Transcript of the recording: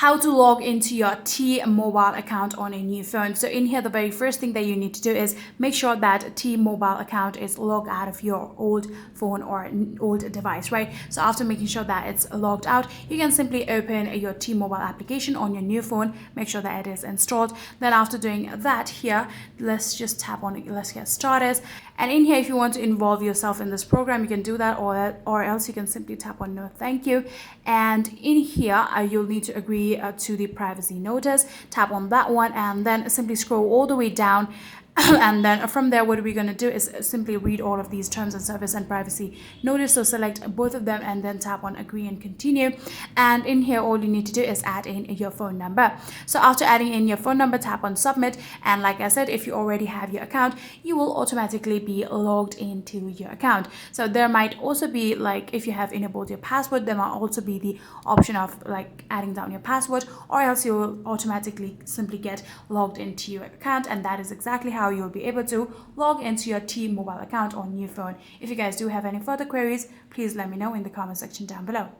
how to log into your T-Mobile account on a new phone. So in here, the very first thing that you need to do is make sure that T-Mobile account is logged out of your old phone or old device, right? So after making sure that it's logged out, you can simply open your T-Mobile application on your new phone, make sure that it is installed. Then after doing that here, let's just tap on it, let's get started. And in here, if you want to involve yourself in this program, you can do that, or else you can simply tap on no thank you. And in here, you'll need to agree to the privacy notice. Tap on that one and then simply scroll all the way down. And then from there, what we're going to do is simply read all of these terms of service and privacy notice. So select both of them and then tap on agree and continue. And in here, all you need to do is add in your phone number. So after adding in your phone number, tap on submit. And like I said, if you already have your account, you will automatically be logged into your account. So there might also be, like, if you have enabled your password, there might also be the option of like adding down your password, or else you will automatically simply get logged into your account. And that is exactly how you'll be able to log into your T-Mobile account on your phone. If you guys do have any further queries, please let me know in the comment section down below.